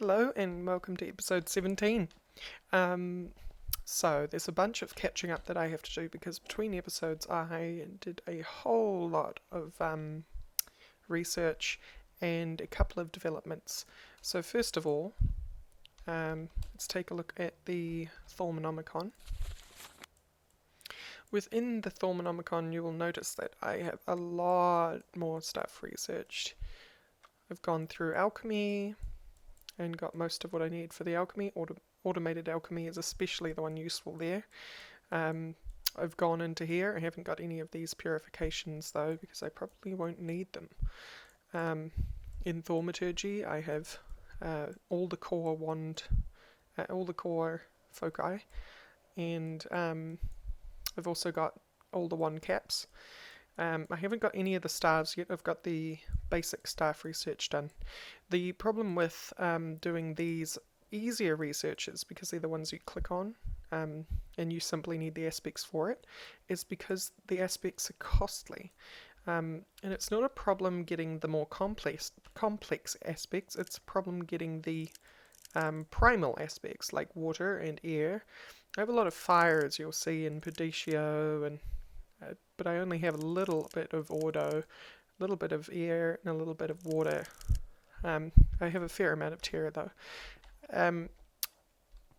Hello and welcome to episode 17. So there's a bunch of catching up that I have to do because between episodes I did a whole lot of research and a couple of developments. So first of all, let's take a look at the Thormonomicon. Within the Thormonomicon you will notice that I have a lot more stuff researched. I've gone through alchemy and got most of what I need for the alchemy. Automated alchemy is especially the one useful there. I've gone into here. I haven't got any of these purifications though because I probably won't need them. In thaumaturgy I have all the core wand, all the core foci, and I've also got all the wand caps. I haven't got any of the staves yet. I've got the basic staff research done. The problem with doing these easier researches, because they're the ones you click on and you simply need the aspects for it, is because the aspects are costly. And it's not a problem getting the more complex aspects, it's a problem getting the primal aspects like water and air. I have a lot of fire, as you'll see in Perditio, and but I only have a little bit of ordo, a little bit of air, and a little bit of water. I have a fair amount of terra though.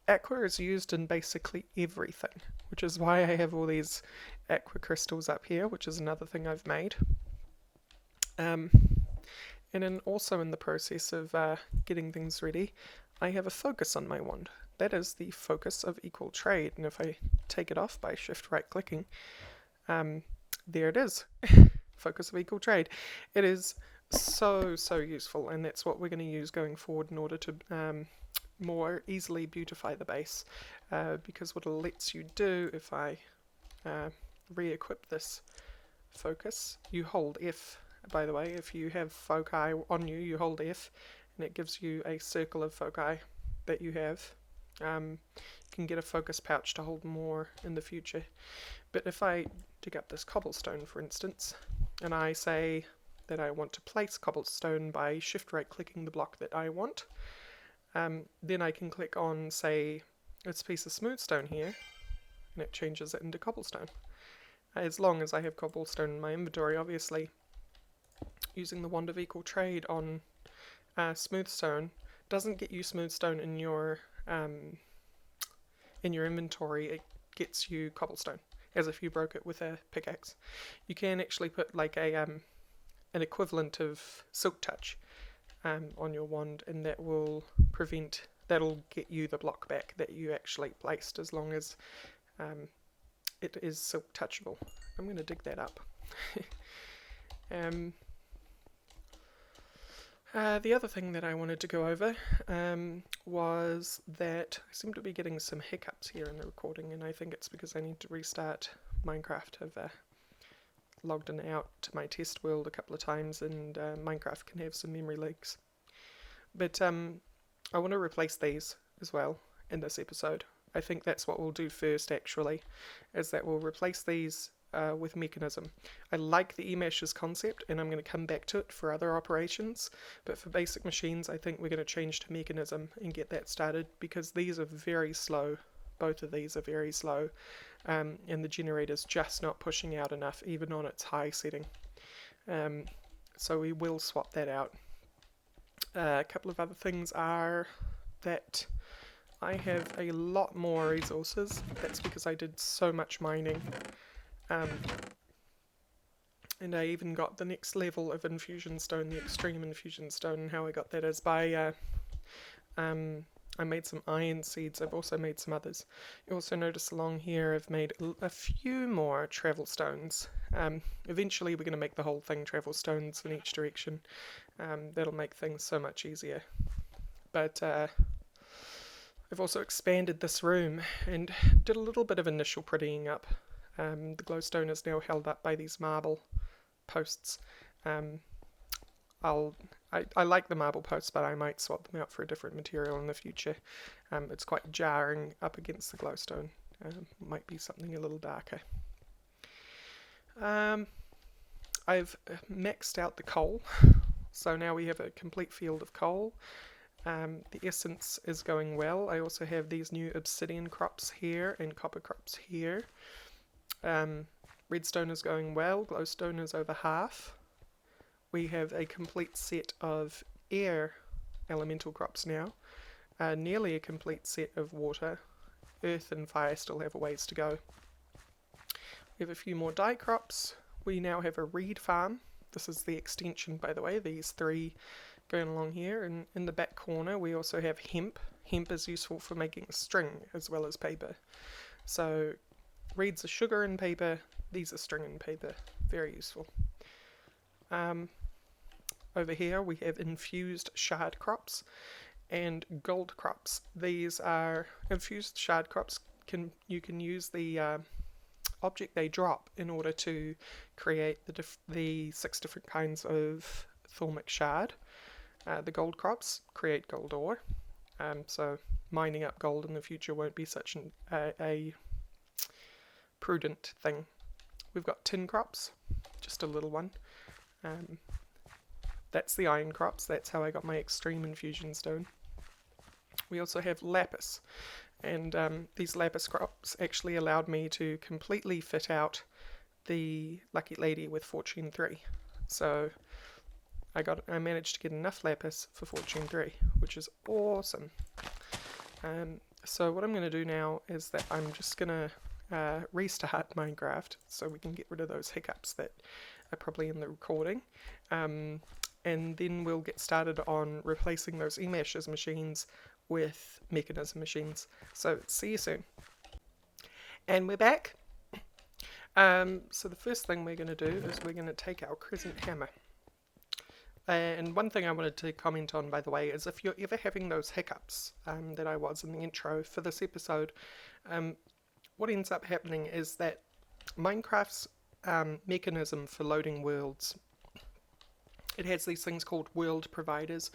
Aqua is used in basically everything, which is why I have all these aqua crystals up here, which is another thing I've made. And then also in the process of getting things ready, I have a focus on my wand. That is the focus of equal trade, and if I take it off by shift right clicking, there it is. Focus of equal trade. It is so useful, and that's what we're going to use going forward in order to more easily beautify the base, because what it lets you do, if I re-equip this focus, you hold F, by the way. If you have foci on you, you hold F and it gives you a circle of foci that you have. You can get a focus pouch to hold more in the future. But if I dig up this cobblestone, for instance, and I say that I want to place cobblestone by shift right clicking the block that I want, then I can click on, say, this piece of smooth stone here, and it changes it into cobblestone. As long as I have cobblestone in my inventory, obviously. Using the wand of equal trade on smooth stone doesn't get you smooth stone in your inventory. It gets you cobblestone, as if you broke it with a pickaxe. You can actually put like a an equivalent of silk touch on your wand, and that'll get you the block back that you actually placed, as long as it is silk touchable. I'm going to dig that up. The other thing that I wanted to go over was that I seem to be getting some hiccups here in the recording, and I think it's because I need to restart Minecraft. I've logged in and out to my test world a couple of times, and Minecraft can have some memory leaks. But I want to replace these as well in this episode. I think that's what we'll do first, actually, is that we'll replace these with mechanism. I like the emash's concept, and I'm going to come back to it for other operations, but for basic machines I think we're going to change to mechanism and get that started, because these are very slow. Both of these are very slow, and the generator's just not pushing out enough, even on its high setting. So we will swap that out. A couple of other things are that I have a lot more resources. That's because I did so much mining. And I even got the next level of infusion stone, the extreme infusion stone, and how I got that is by I made some iron seeds. I've also made some others. You also notice along here I've made a few more travel stones. Eventually we're going to make the whole thing travel stones in each direction. That'll make things so much easier. But I've also expanded this room and did a little bit of initial prettying up. The glowstone is now held up by these marble posts. I like the marble posts, but I might swap them out for a different material in the future. It's quite jarring up against the glowstone. Might be something a little darker. I've maxed out the coal, so now we have a complete field of coal. The essence is going well. I also have these new obsidian crops here and copper crops here. Redstone is going well. Glowstone is over half. We have a complete set of air elemental crops now. Nearly a complete set of water. Earth and fire still have a ways to go. We have a few more dye crops. We now have a reed farm. This is the extension, by the way, these three going along here. And in the back corner we also have hemp. Hemp is useful for making string as well as paper. So reeds are sugar and paper, these are string and paper. Very useful. Over here we have infused shard crops and gold crops. These are infused shard crops. You can use the object they drop in order to create the 6 different kinds of thormic shard. The gold crops create gold ore, so mining up gold in the future won't be such a prudent thing. We've got tin crops, just a little one. That's the iron crops. That's how I got my extreme infusion stone. We also have lapis, and these lapis crops actually allowed me to completely fit out the Lucky Lady with Fortune 3. So I managed to get enough lapis for Fortune 3, which is awesome. So what I'm going to do now is that I'm just going to restart Minecraft so we can get rid of those hiccups that are probably in the recording. And then we'll get started on replacing those eMashes machines with mechanism machines. So see you soon. And we're back. So the first thing we're going to do is we're going to take our crescent hammer. And one thing I wanted to comment on, by the way, is if you're ever having those hiccups that I was in the intro for this episode, what ends up happening is that Minecraft's mechanism for loading worlds, it has these things called world providers,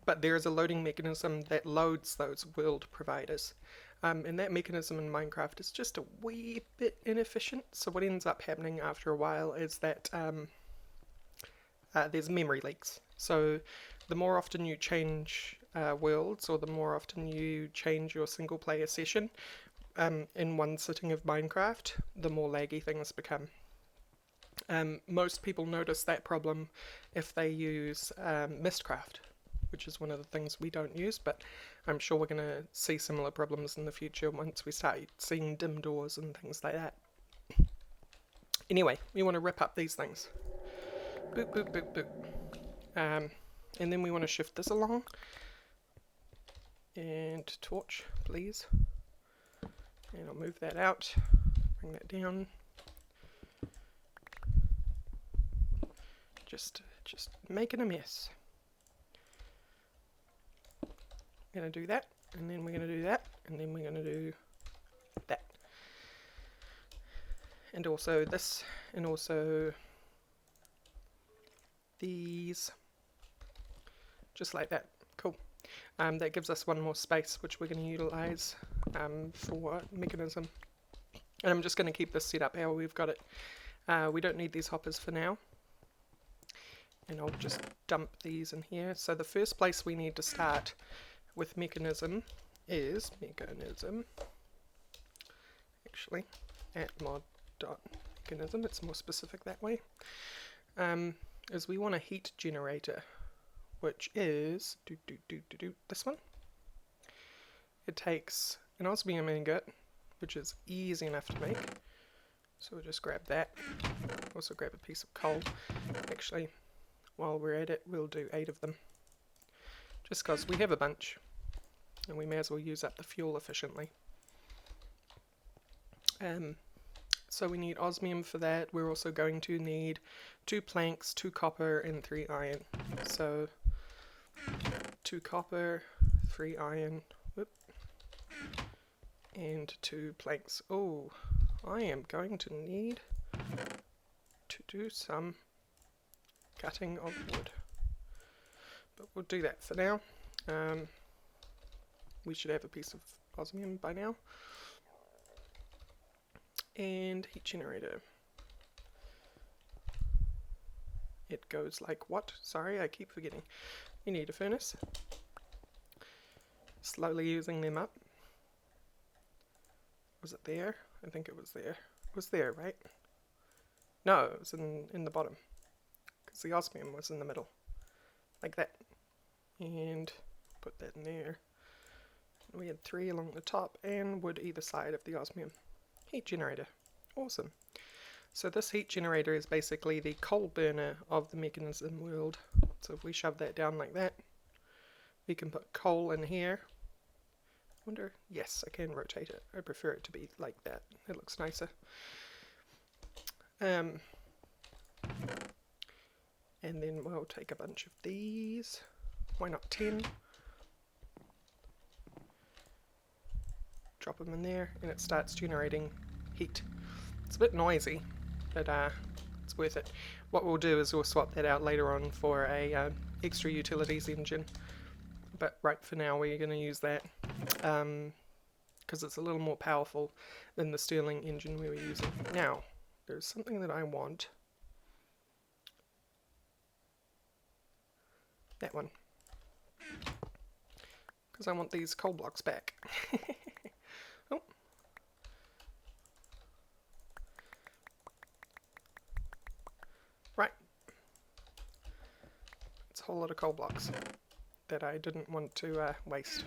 but there is a loading mechanism that loads those world providers. And that mechanism in Minecraft is just a wee bit inefficient, so what ends up happening after a while is that there's memory leaks. So the more often you change worlds, or the more often you change your single player session in one sitting of Minecraft, the more laggy things become. Most people notice that problem if they use Mistcraft, which is one of the things we don't use, but I'm sure we're going to see similar problems in the future once we start seeing dim doors and things like that. Anyway, we want to rip up these things. Boop, boop, boop, boop. And then we want to shift this along. And torch, please. And I'll move that out. Bring that down. Just making a mess. We're going to do that, and then we're going to do that, and then we're going to do that. And also this, and also these. Just like that. Cool. That gives us one more space, which we're going to utilize for mechanism. And I'm just going to keep this set up how we've got it. We don't need these hoppers for now. And I'll just dump these in here. So the first place we need to start with mechanism is mechanism. Actually, at mod.mechanism, it's more specific that way. Is we want a heat generator, which is this one. It takes an osmium ingot, which is easy enough to make. So we'll just grab that. Also grab a piece of coal. Actually, while we're at it, we'll do 8 of them. Just because we have a bunch, and we may as well use up the fuel efficiently. So we need osmium for that. We're also going to need 2 planks, 2 copper, and 3 iron. So 2 copper, 3 iron, whoop, and 2 planks. Oh, I am going to need to do some cutting of wood, but we'll do that for now. We should have a piece of osmium by now. And heat generator. It goes like what? Sorry, I keep forgetting. You need a furnace. Slowly using them up. Was it there? I think it was there. It was there, right? No, it was in the bottom. Because the osmium was in the middle. Like that. And put that in there. We had 3 along the top and wood either side of the osmium. Heat generator. Awesome. So this heat generator is basically the coal burner of the mechanism world. So if we shove that down like that, we can put coal in here. Wonder, yes, I can rotate it. I prefer it to be like that. It looks nicer. And then we'll take a bunch of these. Why not 10? Drop them in there and it starts generating heat. It's a bit noisy, but it's worth it. What we'll do is we'll swap that out later on for a extra utilities engine. But right for now we're going to use that because it's a little more powerful than the Stirling engine we were using. Now, there's something that I want. That one. Because I want these coal blocks back. Oh. Right. It's a whole lot of coal blocks that I didn't want to waste.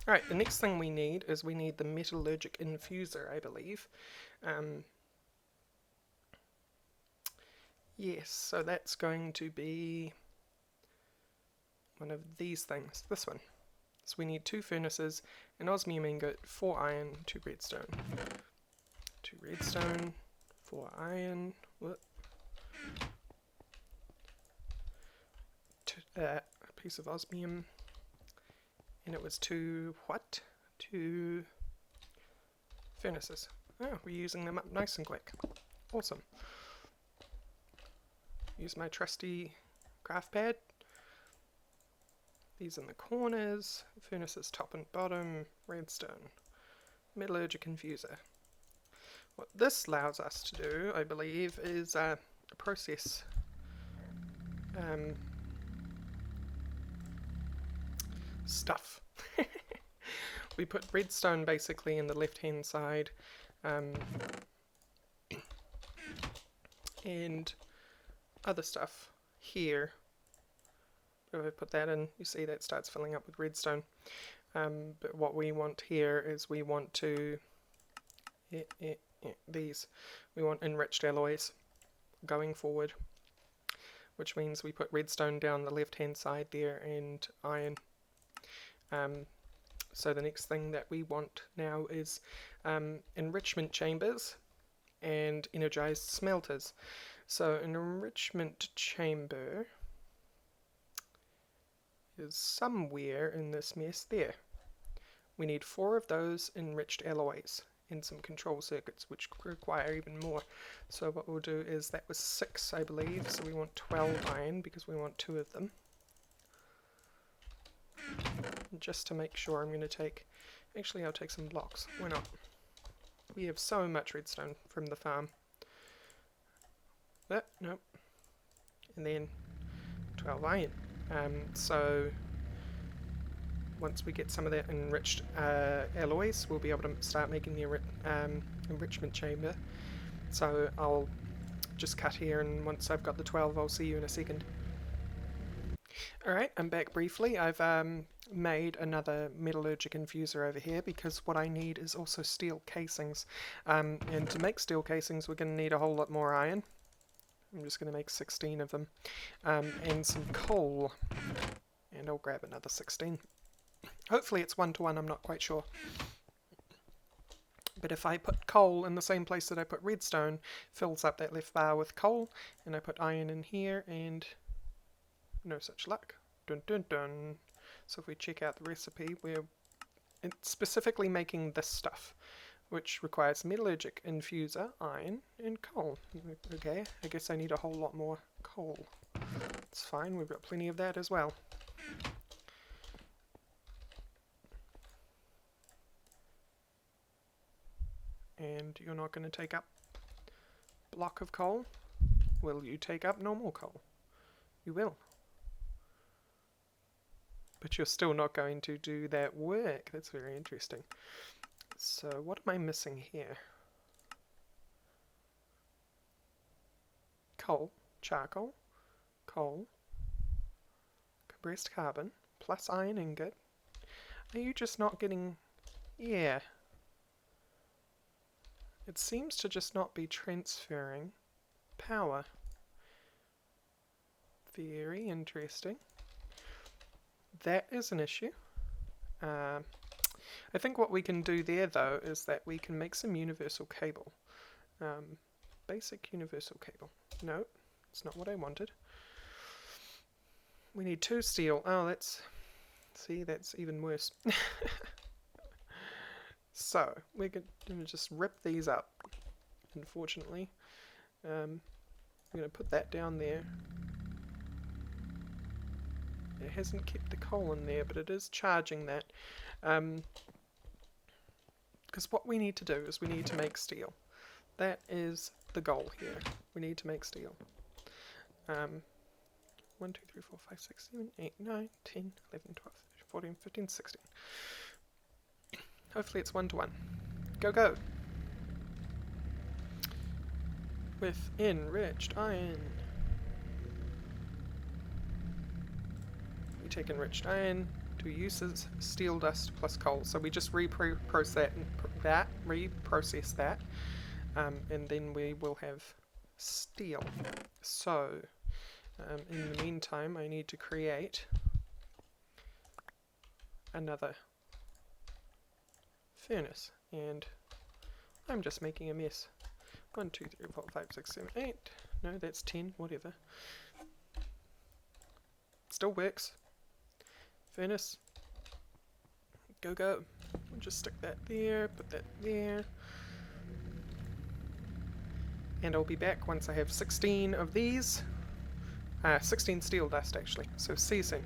Alright, the next thing we need is we need the metallurgic infuser, I believe. Yes, so that's going to be one of these things, this one. So we need 2 furnaces, an osmium ingot, 4 iron, 2 redstone. 2 redstone, 4 iron, a piece of osmium, and it was 2 what? 2 furnaces. Oh, we're using them up nice and quick. Awesome. Use my trusty craft pad. These in the corners, furnaces top and bottom, redstone, metallurgic infuser. What this allows us to do, I believe, is process stuff. We put redstone basically in the left hand side and other stuff here. If I put that in, you see that starts filling up with redstone. But what we want here is we want to we want enriched alloys going forward, which means we put redstone down the left hand side there and iron. So the next thing that we want now is enrichment chambers and energized smelters. So an enrichment chamber is somewhere in this mess there. We need 4 of those enriched alloys and some control circuits which require even more. So what we'll do is, that was 6 I believe, so we want 12 iron because we want 2 of them. And just to make sure, I'm going to take, actually I'll take some blocks, why not? We have so much redstone from the farm. Nope. And then 12 iron. So once we get some of that enriched alloys, we'll be able to start making the enrichment chamber. So I'll just cut here, and once I've got the 12 I'll see you in a second. Alright, I'm back briefly. I've made another metallurgic infuser over here because what I need is also steel casings. And to make steel casings we're going to need a whole lot more iron. I'm just going to make 16 of them. And some coal. And I'll grab another 16. Hopefully it's 1-to-1, I'm not quite sure. But if I put coal in the same place that I put redstone, fills up that left bar with coal, and I put iron in here, and no such luck. Dun dun dun. So if we check out the recipe, we're specifically making this stuff, which requires metallurgic infuser, iron, and coal. Okay, I guess I need a whole lot more coal. It's fine, we've got plenty of that as well. And you're not going to take up block of coal? Will you take up normal coal? You will. but you're still not going to do that work. That's very interesting. So what am I missing here? Coal, charcoal, coal, compressed carbon, plus iron ingot. Are you just not getting... Yeah. It seems to just not be transferring power. Very interesting. That is an issue. I think what we can do there though is that we can make some universal cable. Basic universal cable. No, it's not what I wanted. We need 2 steel. Oh, that's... See, that's even worse. So, we're going to just rip these up, unfortunately. I'm going to put that down there. It hasn't kept the coal in there, but it is charging that. Because what we need to do is we need to make steel. That is the goal here. We need to make steel. 1, 2, 3, 4, 5, 6, 7, 8, 9, 10, 11, 12, 13, 14, 15, 16. Hopefully it's 1 to 1. Go, go! With enriched iron. We take enriched iron, 2 uses, steel dust plus coal. So we just reprocess that, and then we will have steel. So, in the meantime, I need to create another furnace, and I'm just making a mess. 1, 2, 3, 4, 5, 6, 7, 8. No, that's 10, whatever. Still works. Furnace. Go, go. We'll just stick that there, put that there. And I'll be back once I have 16 of these. 16 steel dust, actually. So see you soon.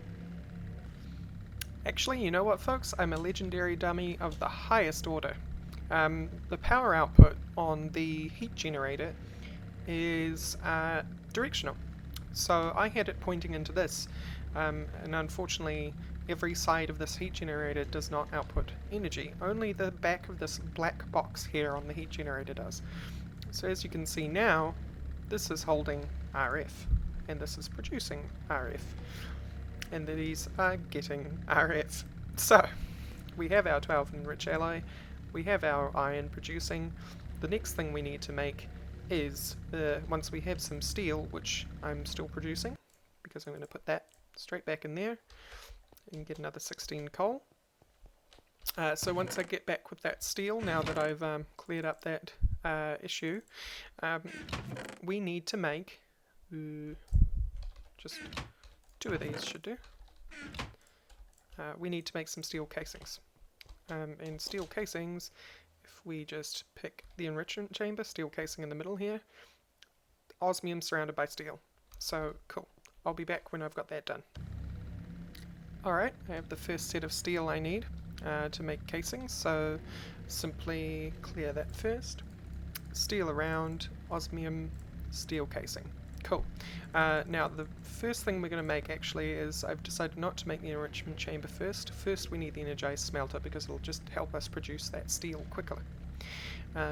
Actually, you know what, folks? I'm a legendary dummy of the highest order. The power output on the heat generator is directional. So I had it pointing into this, and unfortunately every side of this heat generator does not output energy. Only the back of this black box here on the heat generator does. So as you can see now, this is holding RF, and this is producing RF. And these are getting RF. So, we have our 12 enriched alloy, we have our iron producing. The next thing we need to make is, once we have some steel, which I'm still producing, because I'm going to put that straight back in there, and get another 16 coal. So once I get back with that steel, now that I've cleared up that issue, we need to make just 2 of these should do. We need to make some steel casings. And steel casings, if we just pick the enrichment chamber, steel casing in the middle here, osmium surrounded by steel. So cool. I'll be back when I've got that done. Alright, I have the first set of steel I need to make casings, so simply clear that first. Steel around, osmium, steel casing. Cool. Now the first thing we're going to make actually is, I've decided not to make the enrichment chamber first. First we need the energized smelter because it'll just help us produce that steel quicker.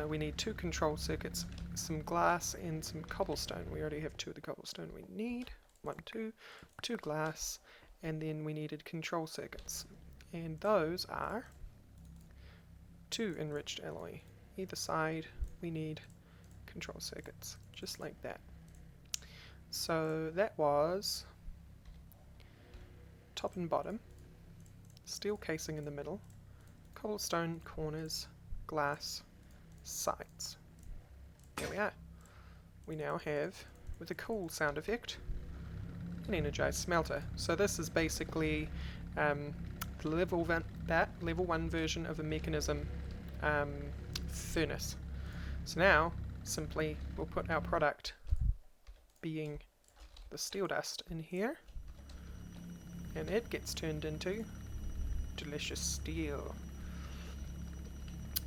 We need 2 control circuits, some glass and some cobblestone. We already have 2 of the cobblestone we need. 1, 2 glass, and then we needed control circuits. And those are 2 enriched alloy. Either side we need control circuits, just like that. So that was top and bottom, steel casing in the middle, cobblestone corners, glass, sides. There we are. We now have, with a cool sound effect, an energized smelter. So this is basically the level 1 version of a mechanism furnace. So now, simply, we'll put our product, being the steel dust, in here, and it gets turned into delicious steel.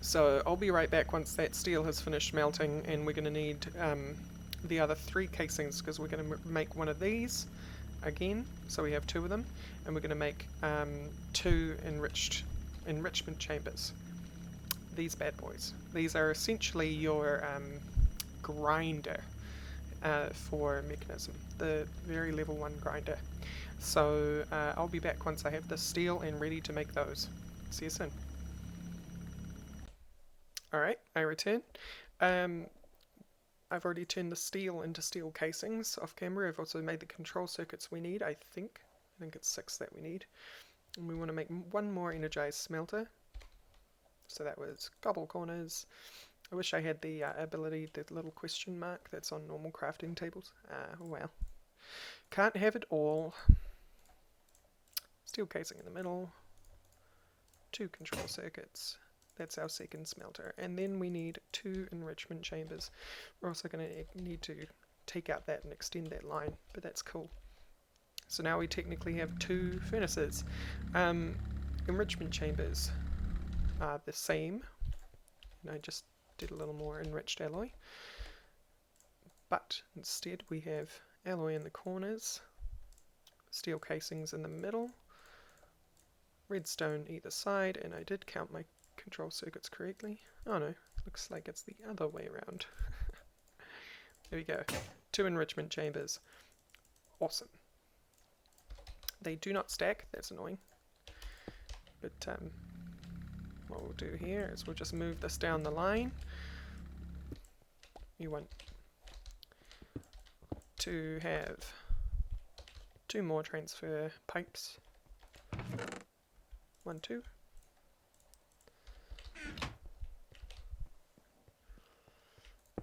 So I'll be right back once that steel has finished melting, and we're going to need the other 3 casings, because we're going to make one of these, again, so we have 2 of them, and we're going to make 2 enrichment chambers. These bad boys. These are essentially your grinder for mechanism, the very level 1 grinder. So I'll be back once I have the steel and ready to make those. See you soon. Alright, I return. I've already turned the steel into steel casings off camera. I've also made the control circuits we need, I think. I think it's 6 that we need. And we want to make 1 more energized smelter. So that was gobble corners. I wish I had the ability, the little question mark that's on normal crafting tables. Well. Can't have it all. Steel casing in the middle. 2 control circuits. That's our second smelter. And then we need 2 enrichment chambers. We're also going to need to take out that and extend that line, but that's cool. So now we technically have 2 furnaces. Enrichment chambers are the same. And I just did a little more enriched alloy. But instead we have alloy in the corners, steel casings in the middle, redstone either side, and I did count my control circuits correctly. Oh no, looks like it's the other way around. There we go. 2 enrichment chambers. Awesome. They do not stack, that's annoying. But what we'll do here is we'll just move this down the line. You want to have 2 more transfer pipes. 1, 2.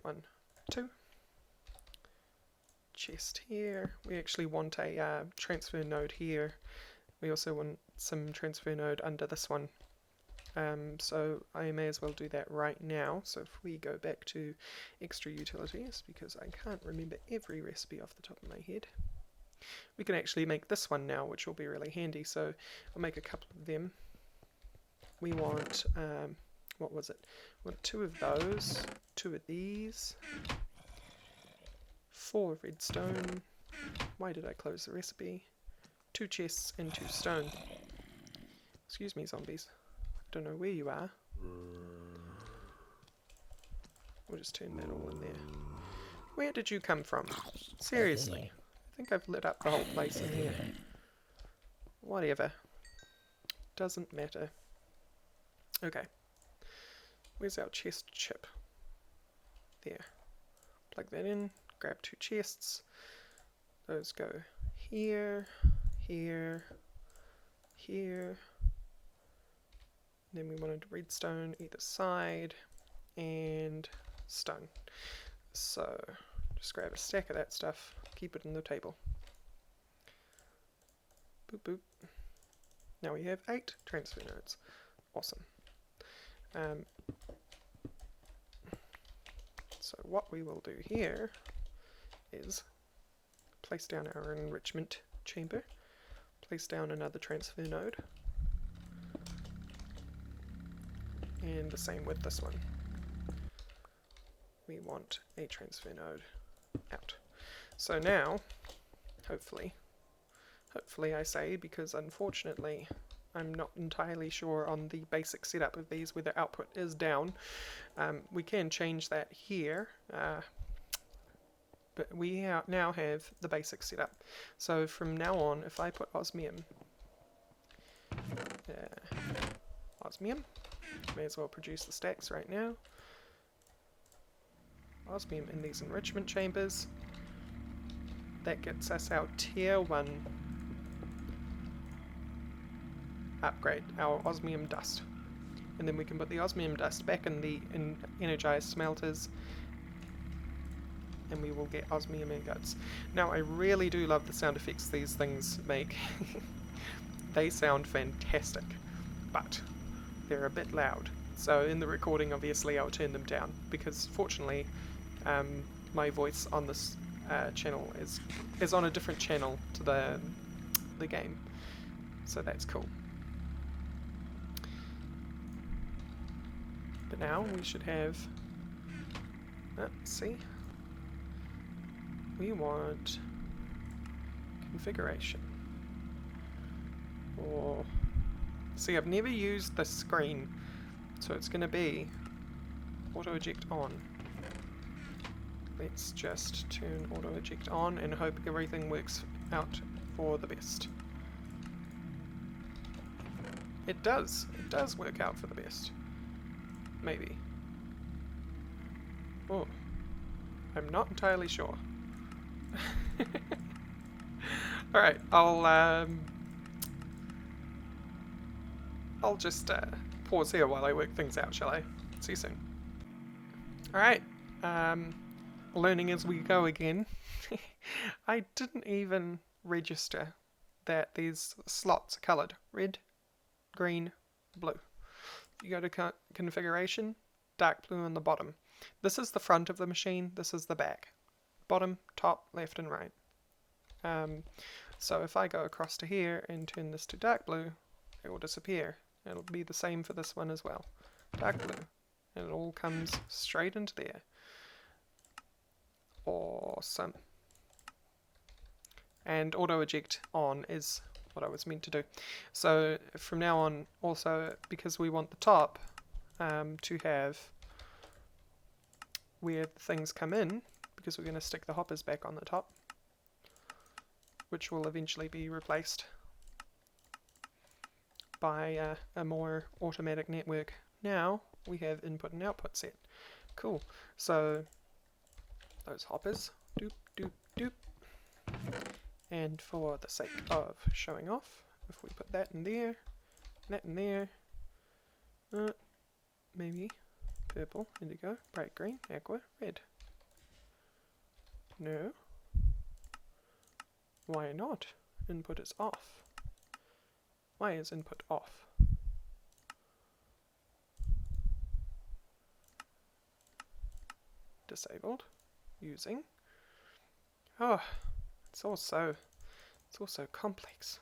One, 2. Chest here. We actually want a transfer node here. We also want some transfer node under this one. So I may as well do that right now. So if we go back to extra utilities, because I can't remember every recipe off the top of my head, we can actually make this one now, which will be really handy. So I'll make a couple of them. We want, what was it? We want 2 of those, 2 of these, 4 redstone. Why did I close the recipe? 2 chests and 2 stone. Excuse me, zombies. I don't know where you are. We'll just turn that all in there. Where did you come from? Seriously. I think I've lit up the whole place in here. Whatever. Doesn't matter. Okay. Where's our chest chip? There. Plug that in. Grab 2 chests. Those go here, here, here. Then we wanted redstone either side and stone. So just grab a stack of that stuff, keep it on the table. Boop boop. Now we have 8 transfer nodes. Awesome. So what we will do here is place down our enrichment chamber, place down another transfer node, and the same with this one. We want a transfer node out. So now, hopefully I say, because unfortunately I'm not entirely sure on the basic setup of these whether output is down. We can change that here, but we now have the basic setup. So from now on, if I put osmium, may as well produce the stacks right now. Osmium in these enrichment chambers. That gets us our tier 1 upgrade, our osmium dust. And then we can put the osmium dust back in the energized smelters, and we will get osmium ingots. Now I really do love the sound effects these things make. They sound fantastic, but they're a bit loud. So in the recording obviously I'll turn them down, because fortunately my voice on this channel is on a different channel to the game. So that's cool. But now we should have, let's see, we want configuration. Or see, I've never used the screen, so it's going to be auto eject on. Let's just turn auto eject on and hope everything works out for the best. It does work out for the best. Maybe. Oh, I'm not entirely sure. Alright, I'll just pause here while I work things out, shall I? See you soon. Alright, learning as we go again. I didn't even register that these slots are coloured. Red, green, blue. You go to configuration, dark blue on the bottom. This is the front of the machine, this is the back. Bottom, top, left and right. So if I go across to here and turn this to dark blue, it will disappear. It'll be the same for this one as well. Dark blue. And it all comes straight into there. Awesome. And auto eject on is what I was meant to do. So from now on, also because we want the top to have where things come in, because we're going to stick the hoppers back on the top, which will eventually be replaced by a more automatic network. Now we have input and output set. Cool. So those hoppers, doop, doop, doop. And for the sake of showing off, if we put that in there, that in there, maybe purple, indigo, bright green, aqua, red. No. Why not? Input is off. Why is input off? Disabled. Using. Oh, it's all so complex.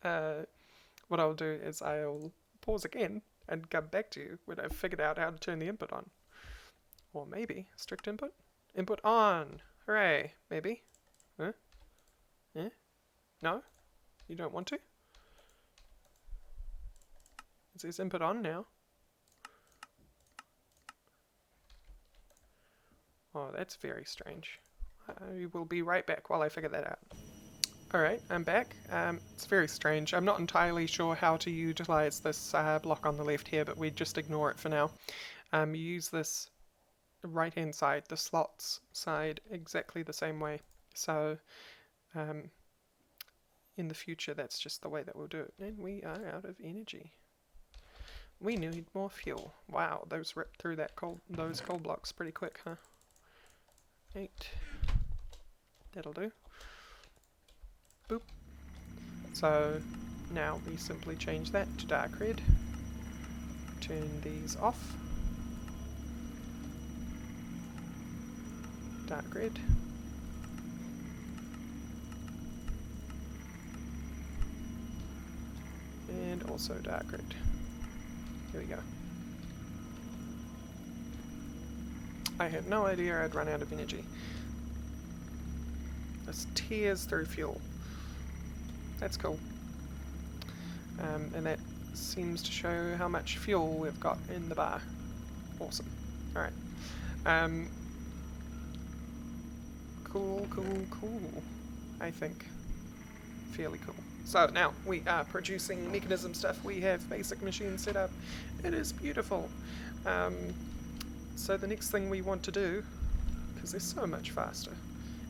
What I'll do is I'll pause again and come back to you when I've figured out how to turn the input on. Or maybe strict input? Input on! Hooray! Maybe? Huh? Eh? No? You don't want to? It says input on now. Oh, that's very strange. I will be right back while I figure that out. Alright, I'm back. It's very strange. I'm not entirely sure how to utilize this block on the left here, but we just ignore it for now. You use this right hand side, the slots side, exactly the same way. So in the future that's just the way that we'll do it. And we are out of energy. We need more fuel. Wow, those ripped through those coal blocks pretty quick, huh? 8. That'll do. Boop. So now we simply change that to dark red. Turn these off. Dark red. And also dark red. Here we go. I had no idea I'd run out of energy. This tears through fuel. That's cool. And that seems to show how much fuel we've got in the bar. Awesome. Alright. Cool. I think. Fairly cool. So now we are producing mechanism stuff. We have basic machines set up. It is beautiful. So the next thing we want to do, because they're so much faster,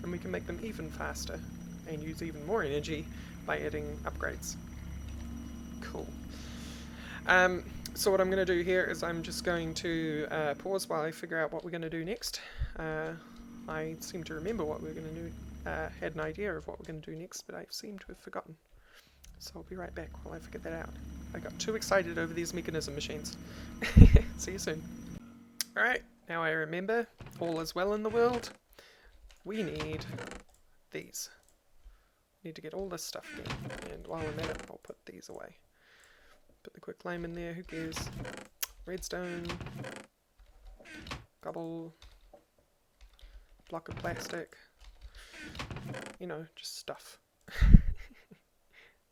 and we can make them even faster and use even more energy by adding upgrades. Cool. So what I'm going to do here is I'm just going to pause while I figure out what we're going to do next. I seem to remember what we're going to do, had an idea of what we're going to do next, but I seem to have forgotten. So I'll be right back while I figure that out. I got too excited over these mechanism machines. See you soon. Alright, now I remember, all is well in the world. We need these. Need to get all this stuff again. And while I'm at it, I'll put these away. Put the quicklime in there, who cares? Redstone. Cobble. Block of plastic. you know, just stuff.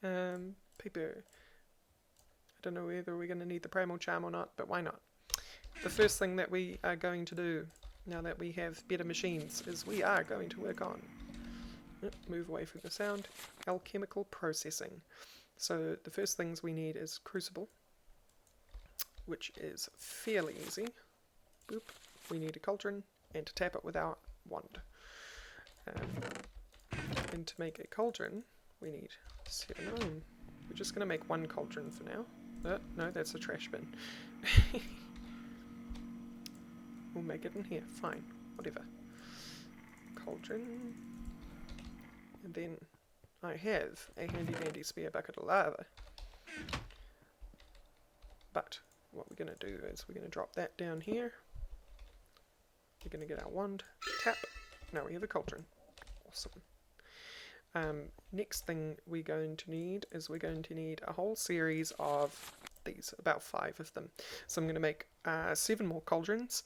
Paper. I don't know whether we're going to need the primal charm or not, but why not? The first thing that we are going to do, now that we have better machines, is we are going to work on, move away from the sound, alchemical processing. So the first things we need is crucible, which is fairly easy. Boop. We need a cauldron, and to tap it with our wand. And to make a cauldron, we need 7 iron. We're just going to make one cauldron for now. No, that's a trash bin. We'll make it in here. Fine. Whatever. Cauldron. And then I have a handy dandy spare bucket of lava. But what we're going to do is we're going to drop that down here. We're going to get our wand. Tap. Now we have a cauldron. Awesome. Next thing we're going to need is we're going to need a whole series of these, about 5 of them. So I'm going to make 7 more cauldrons.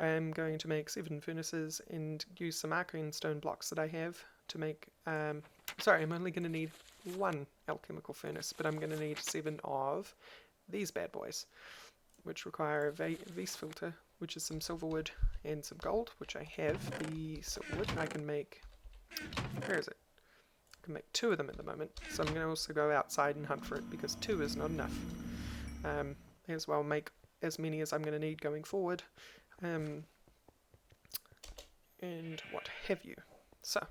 I'm going to make 7 furnaces and use some arcane stone blocks that I have to make, sorry, I'm only going to need 1 alchemical furnace, but I'm going to need 7 of these bad boys, which require a Vise filter, which is some silver wood and some gold, which I have. The silver wood I can make, where is it? I can make 2 of them at the moment, so I'm going to also go outside and hunt for it because 2 is not enough. May as well make as many as I'm going to need going forward, and what have you. So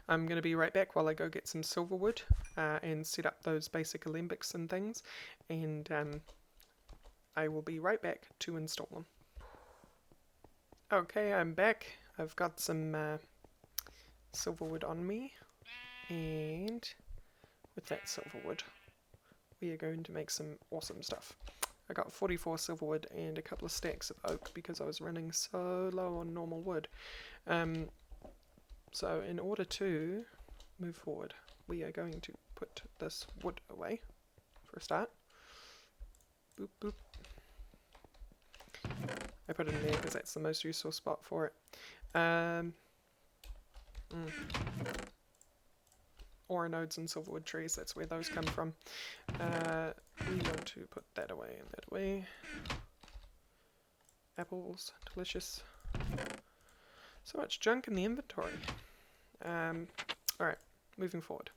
I'm going to be right back while I go get some silver wood and set up those basic alembics and things, and I will be right back to install them. Okay, I'm back. I've got some silver wood on me, and with that silver wood we are going to make some awesome stuff. I got 44 silver wood and a couple of stacks of oak because I was running so low on normal wood. So in order to move forward, we are going to put this wood away for a start. Boop boop. I put it in there because that's the most useful spot for it. Ore nodes and silverwood trees, that's where those come from. We want to put that away and that away. Apples, delicious. So much junk in the inventory. Alright, moving forward.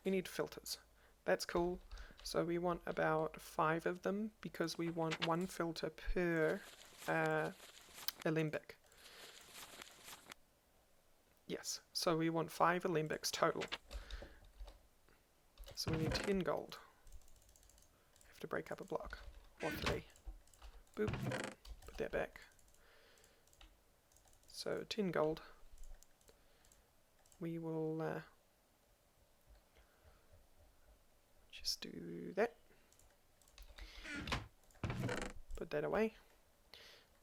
We need filters. That's cool. So we want about 5 of them because we want 1 filter per alembic. Yes, so we want 5 alembics total. So we need 10 gold. Have to break up a block. Or 3. Boop. Put that back. So 10 gold. We will just do that. Put that away.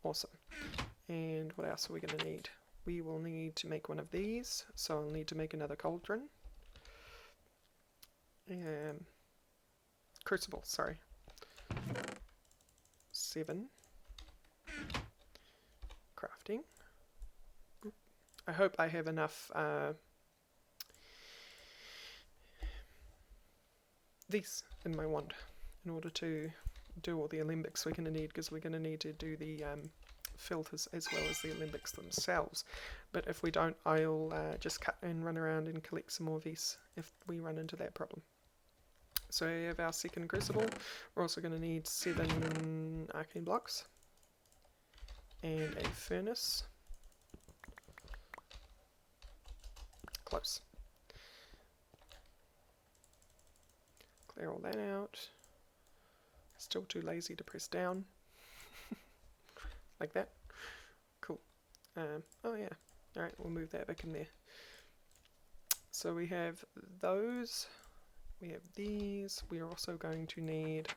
Awesome. And what else are we going to need? We will need to make one of these. So I'll need to make another cauldron. Crucible, sorry. 7. Crafting. Boop. I hope I have enough these in my wand in order to do all the alembics we're going to need, because we're going to need to do the filters as well as the alembics themselves. But if we don't, I'll just cut and run around and collect some more these if we run into that problem. So we have our second crucible. We're also going to need 7 arcane blocks and a furnace. Close. Clear all that out. Still too lazy to press down. Like that. Cool. Oh yeah. Alright, we'll move that back in there. So we have those. We have these. We are also going to need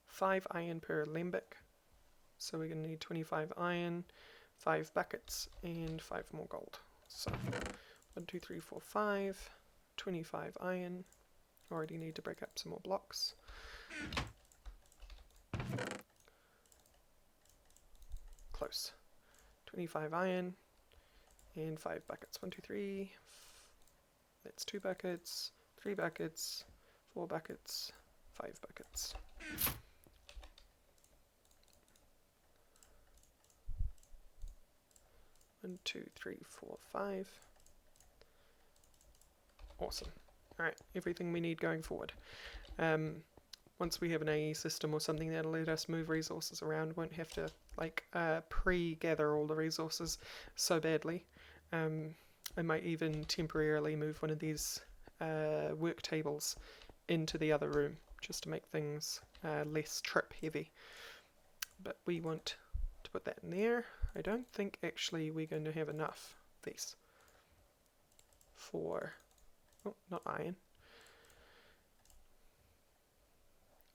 5 iron per alembic. So we're going to need 25 iron, 5 buckets, and 5 more gold. So 1, 2, 3, 4, 5, 25 iron. Already need to break up some more blocks. Close. 25 iron. and 5 buckets. 1, 2, 3. That's 2 buckets, 3 buckets, 4 buckets, 5 buckets. One, 2, 3, 4, 5. Awesome. Alright, everything we need going forward. Once we have an AE system or something that'll let us move resources around, won't have to like pre-gather all the resources so badly. I might even temporarily move one of these work tables into the other room just to make things less trip heavy. But we want to put that in there. I don't think actually we're going to have enough of these for, oh, not iron.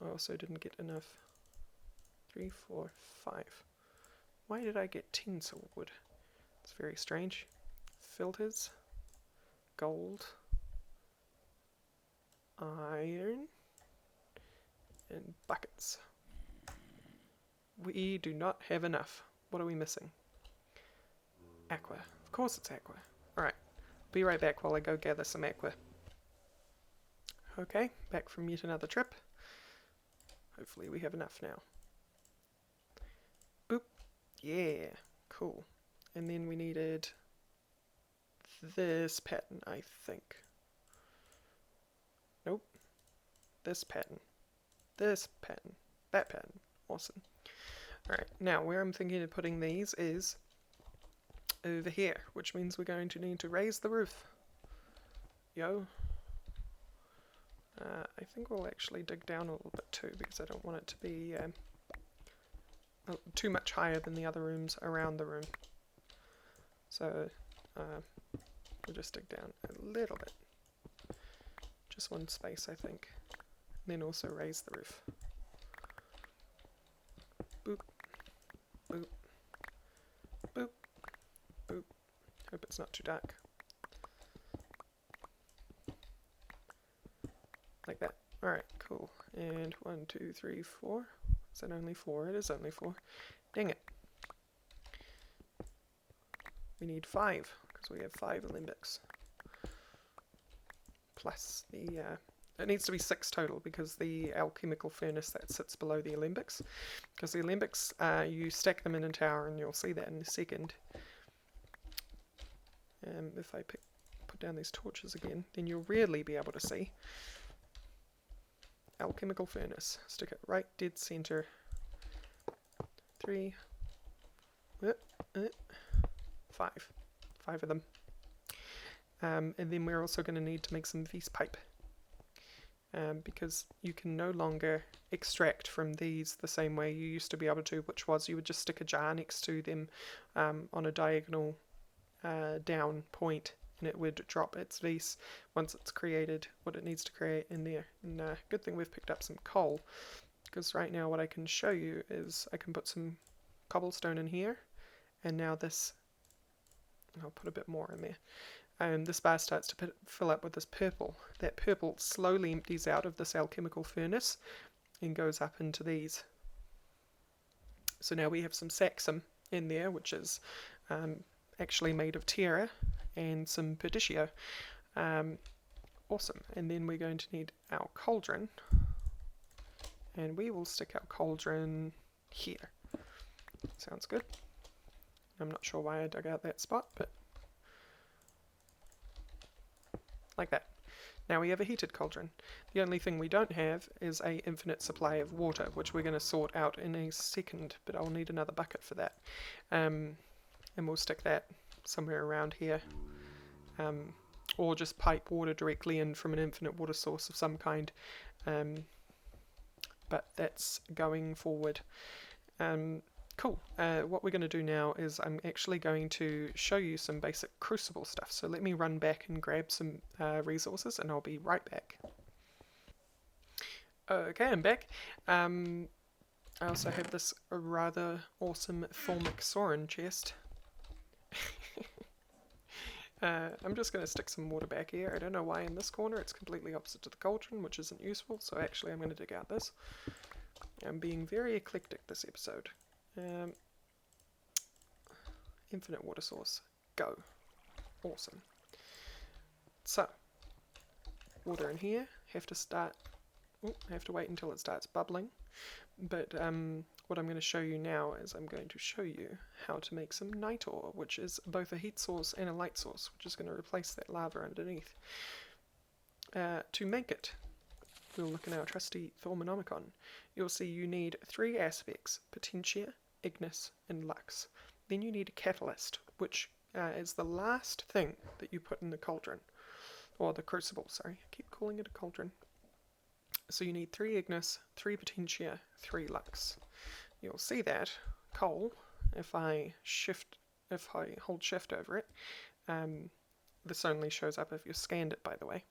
I also didn't get enough. 3, 4, 5. Why did I get tinsel wood? It's very strange. Filters, gold, iron, and buckets. We do not have enough. What are we missing? Aqua. Of course it's aqua. Alright, be right back while I go gather some aqua. Okay, back from yet another trip. Hopefully we have enough now. Boop. Yeah, cool. And then we needed this pattern, I think. Nope. This pattern. This pattern. That pattern. Awesome. Alright, now where I'm thinking of putting these is over here, which means we're going to need to raise the roof. Yo. I think we'll actually dig down a little bit too, because I don't want it to be too much higher than the other rooms around the room. So we'll just dig down a little bit. Just one space, I think. And then also raise the roof. Boop. Boop. Boop. Boop. Hope it's not too dark. Like that. Alright, cool. And 1, 2, 3, 4. Is that only 4? It is only 4. Dang it. We need 5, because we have 5 alembics. Plus the, it needs to be 6 total, because the alchemical furnace that sits below the alembics. Because the alembics, you stack them in a tower, and you'll see that in a second. If I put down these torches again, then you'll really be able to see. Alchemical furnace. Stick it right dead center. 3, 5. 5 of them. And then we're also going to need to make some V's pipe. Because you can no longer extract from these the same way you used to be able to, which was you would just stick a jar next to them on a diagonal down point, and it would drop its V's once it's created what it needs to create in there. And good thing we've picked up some coal, because right now what I can show you is I can put some cobblestone in here, and now this, I'll put a bit more in there, and this bar starts to fill up with this purple. That purple slowly empties out of this alchemical furnace and goes up into these. So now we have some saxum in there, which is actually made of terra and some perdicio. Awesome. And then we're going to need our cauldron, and we will stick our cauldron here. Sounds good. I'm not sure why I dug out that spot, but like that. Now we have a heated cauldron. The only thing we don't have is a infinite supply of water, which we're going to sort out in a second, but I'll need another bucket for that. And we'll stick that somewhere around here. Or just pipe water directly in from an infinite water source of some kind. But that's going forward. Cool. What we're going to do now is I'm actually going to show you some basic crucible stuff. So let me run back and grab some resources, and I'll be right back. Okay, I'm back. I also have this rather awesome Formic Sorin chest. I'm just going to stick some water back here. I don't know why in this corner it's completely opposite to the cauldron, which isn't useful, so actually I'm going to dig out this. I'm being very eclectic this episode. Infinite water source. Go. Awesome. So, water in here, have to wait until it starts bubbling. But what I'm going to show you now is I'm going to show you how to make some nitor, which is both a heat source and a light source, which is going to replace that lava underneath. To make it, we'll look in our trusty Thermonomicon. You'll see you need 3 aspects: Potentia, Ignis, and Lux. Then you need a catalyst, which is the last thing that you put in the cauldron. Or the crucible, sorry. I keep calling it a cauldron. So you need 3 Ignis, 3 Potentia, 3 Lux. You'll see that coal, if I hold shift over it, this only shows up if you scanned it, by the way,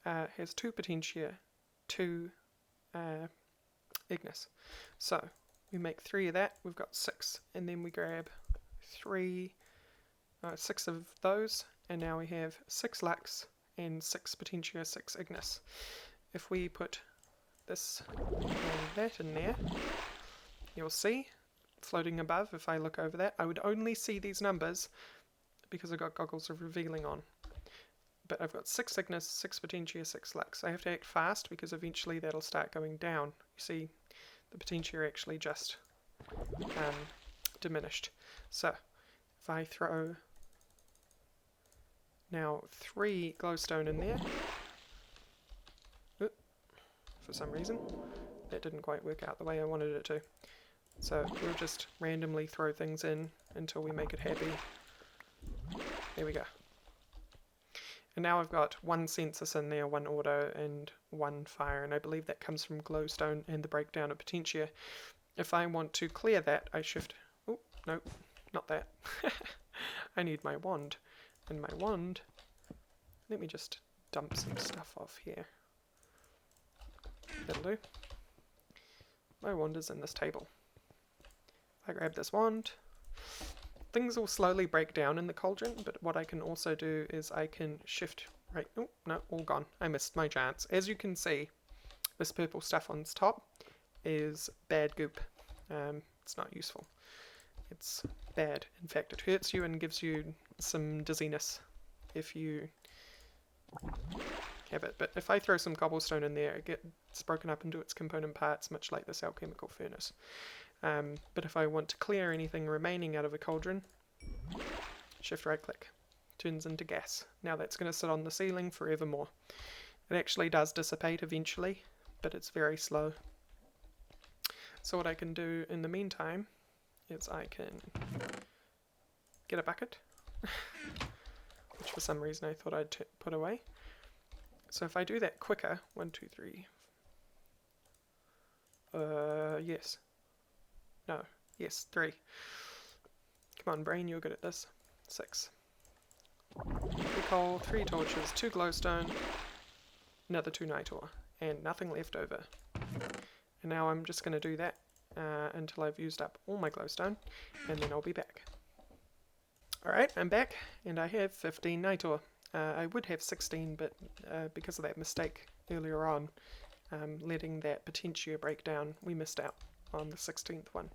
has 2 Potentia, 2 Ignis. So we make 3 of that, we've got 6, and then we grab 6 of those, and now we have 6 Lux and 6 Potentia, 6 Ignis. If we put this and that in there, you'll see floating above, if I look over that, I would only see these numbers because I've got goggles of revealing on. But I've got 6 Ignis, 6 Potentia, 6 Lux. I have to act fast because eventually that'll start going down. You see, the Potentia actually just diminished. So, if I throw now 3 glowstone in there, for some reason that didn't quite work out the way I wanted it to. So we'll just randomly throw things in until we make it happy. There we go. And now I've got 1 census in there, 1 auto, and 1 fire, and I believe that comes from glowstone and the breakdown of Potentia. If I want to clear that, I shift... Oh, no, not that. I need my wand. And my wand... Let me just dump some stuff off here. That'll do. My wand is in this table. I grab this wand. Things will slowly break down in the cauldron, but what I can also do is I can shift right... Oh, no, all gone. I missed my chance. As you can see, this purple stuff on top is bad goop. It's not useful. It's bad. In fact, it hurts you and gives you some dizziness if you have it. But if I throw some cobblestone in there, it gets broken up into its component parts, much like this alchemical furnace. But if I want to clear anything remaining out of a cauldron, shift right click, turns into gas. Now that's going to sit on the ceiling forevermore. It actually does dissipate eventually, but it's very slow. So what I can do in the meantime is I can get a bucket, which for some reason I thought I'd put away. So if I do that quicker, 1, 2, 3, yes, no, yes, 3. Come on, brain, you're good at this. 6. 3 coal, 3 torches, 2 glowstone, another 2 nitor, and nothing left over. And now I'm just going to do that until I've used up all my glowstone, and then I'll be back. Alright, I'm back, and I have 15 nitor. I would have 16, but because of that mistake earlier on, letting that Potentia break down, we missed out on the 16th one.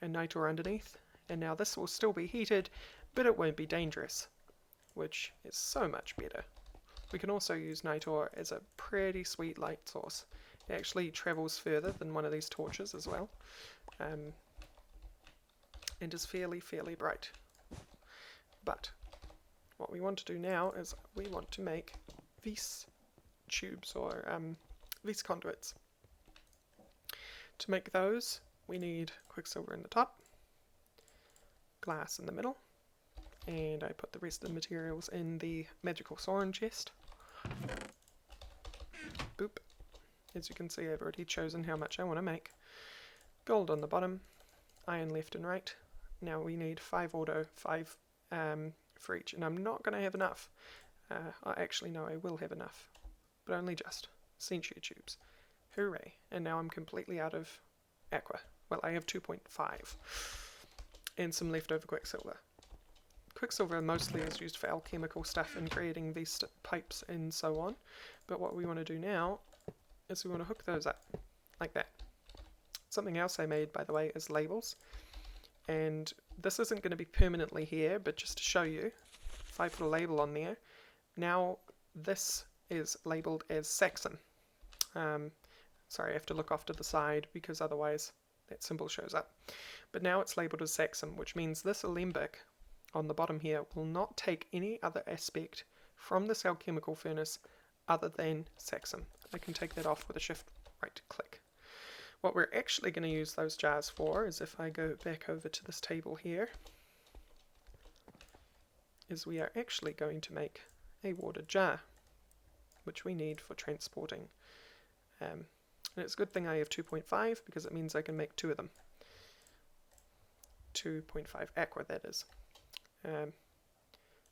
And nitor underneath, and now this will still be heated, but it won't be dangerous, which is so much better. We can also use nitor as a pretty sweet light source. It actually travels further than one of these torches as well, and is fairly bright. But what we want to do now is we want to make vis tubes, or vis conduits. To make those, we need quicksilver in the top, glass in the middle, and I put the rest of the materials in the magical sorin chest. Boop. As you can see, I've already chosen how much I want to make. Gold on the bottom, iron left and right. Now we need 5 auto, 5 for each, and I'm not going to have enough. Actually, no, I will have enough, but only just. Century tubes. Hooray. And now I'm completely out of aqua. Well, I have 2.5. And some leftover quicksilver. Quicksilver mostly is used for alchemical stuff and creating these pipes and so on. But what we want to do now is we want to hook those up like that. Something else I made, by the way, is labels. And this isn't going to be permanently here, but just to show you, if I put a label on there, now this is labelled as Saxon. Sorry, I have to look off to the side because otherwise that symbol shows up. But now it's labelled as Saxon, which means this alembic on the bottom here will not take any other aspect from this alchemical furnace other than Saxon. I can take that off with a shift right click. What we're actually going to use those jars for is, if I go back over to this table here, is we are actually going to make a water jar, which we need for transporting. And it's a good thing I have 2.5 because it means I can make 2 of them. 2.5 aqua, that is.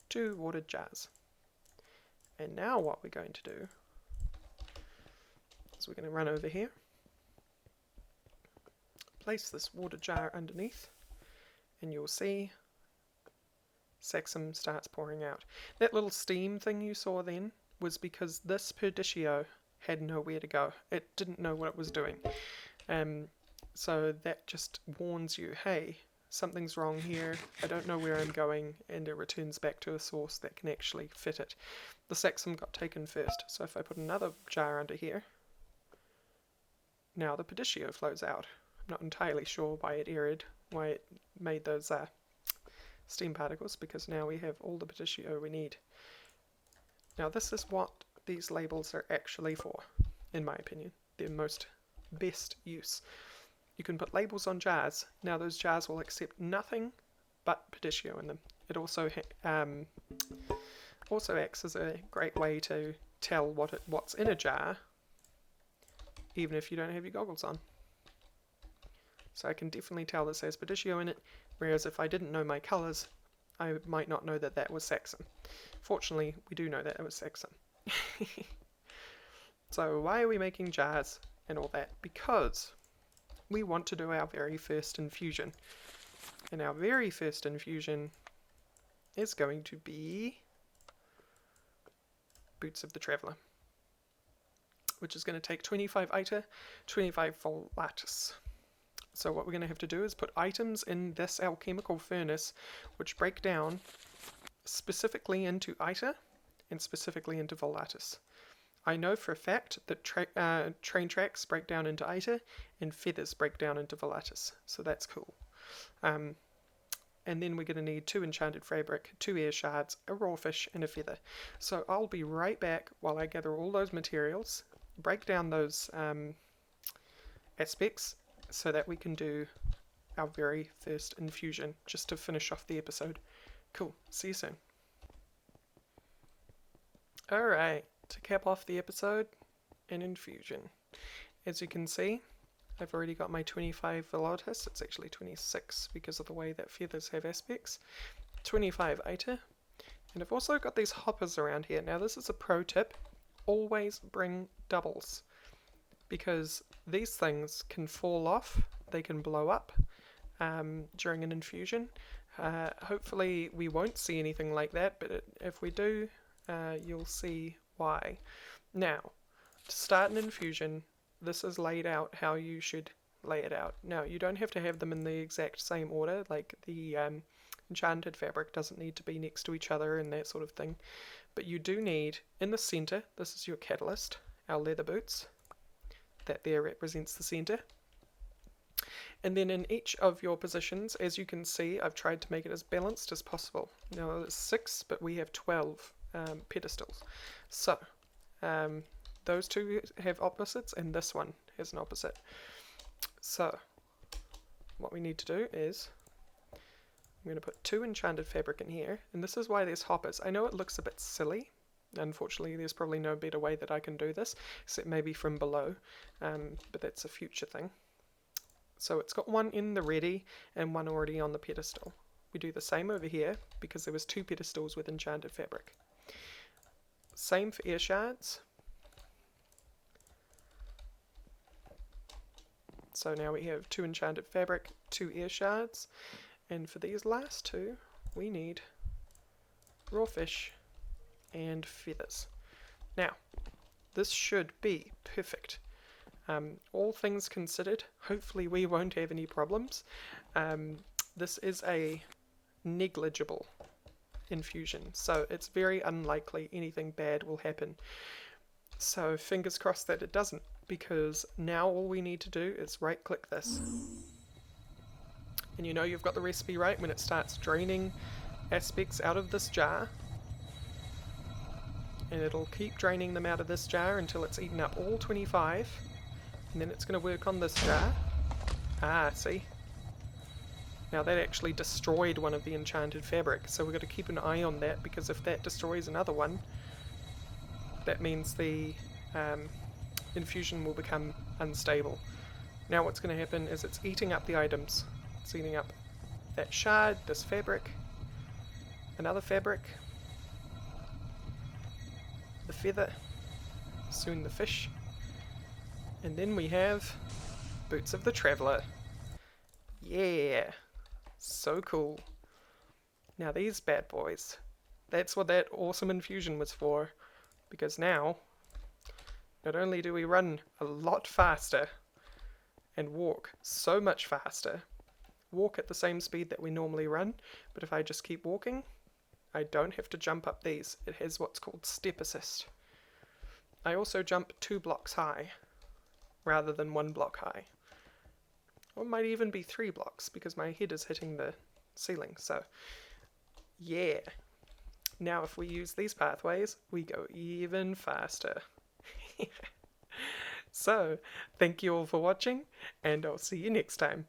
2 water jars. And now what we're going to do is we're going to run over here, place this water jar underneath, and you'll see Saxum starts pouring out. That little steam thing you saw then was because this Perdicio had nowhere to go. It didn't know what it was doing. So that just warns you, hey, something's wrong here, I don't know where I'm going, and it returns back to a source that can actually fit it. The Saxum got taken first, so if I put another jar under here, now the Perdicio flows out. I'm not entirely sure why it errored, why it made those steam particles, because now we have all the Perdicio we need. Now this is what these labels are actually for, in my opinion. Their best use. You can put labels on jars. Now those jars will accept nothing but Perdicio in them. It also acts as a great way to tell what's in a jar, even if you don't have your goggles on. So I can definitely tell this has Perdicio in it, whereas if I didn't know my colours, I might not know that that was Saxon. Fortunately, we do know that it was Saxon. So why are we making jars and all that? Because we want to do our very first infusion. And our very first infusion is going to be Boots of the Traveller, which is going to take 25 Iter, 25 Volatus. So what we're going to have to do is put items in this alchemical furnace which break down specifically into Iter and specifically into Volatus. I know for a fact that train tracks break down into Iter and feathers break down into Volatus, so that's cool. And then we're going to need 2 enchanted fabric, 2 air shards, a raw fish, and a feather. So I'll be right back while I gather all those materials, break down those aspects, so that we can do our very first infusion, just to finish off the episode. Cool, see you soon. Alright, to cap off the episode, an infusion. As you can see, I've already got my 25 Volatus. It's actually 26 because of the way that feathers have aspects. 25 Iter. And I've also got these hoppers around here. Now this is a pro tip. Always bring doubles, because these things can fall off. They can blow up during an infusion. Hopefully we won't see anything like that, but if we do, you'll see why. Now, to start an infusion, this is laid out how you should lay it out. Now, you don't have to have them in the exact same order, like the enchanted fabric doesn't need to be next to each other and that sort of thing. But you do need, in the center, this is your catalyst, our leather boots. That there represents the center. And then in each of your positions, as you can see, I've tried to make it as balanced as possible. Now, there's 6, but we have 12 pedestals. So, those two have opposites, and this one has an opposite. So, what we need to do is, I'm going to put 2 enchanted fabric in here, and this is why there's hoppers. I know it looks a bit silly. Unfortunately, there's probably no better way that I can do this, except maybe from below, but that's a future thing. So it's got 1 in the ready, and 1 already on the pedestal. We do the same over here, because there was 2 pedestals with enchanted fabric. Same for air shards. So now we have 2 enchanted fabric, 2 air shards, and for these last 2, we need raw fish and feathers. Now, this should be perfect. All things considered, hopefully we won't have any problems. This is a negligible infusion, so it's very unlikely anything bad will happen. So fingers crossed that it doesn't, because now all we need to do is right click this. And you know you've got the recipe right when it starts draining aspects out of this jar. And it'll keep draining them out of this jar until it's eaten up all 25. And then it's going to work on this jar. Ah, see? Now that actually destroyed one of the enchanted fabric, so we've got to keep an eye on that, because if that destroys another one, that means the infusion will become unstable. Now what's going to happen is it's eating up the items. It's eating up that shard, this fabric, another fabric, the feather, soon the fish, and then we have Boots of the Traveller. Yeah, so cool. Now these bad boys, that's what that awesome infusion was for, because now not only do we run a lot faster and walk so much faster, walk at the same speed that we normally run, but if I just keep walking, I don't have to jump up these. It has what's called step assist. I also jump 2 blocks high rather than 1 block high. Or it might even be 3 blocks because my head is hitting the ceiling. So yeah. Now if we use these pathways, we go even faster. So thank you all for watching, and I'll see you next time.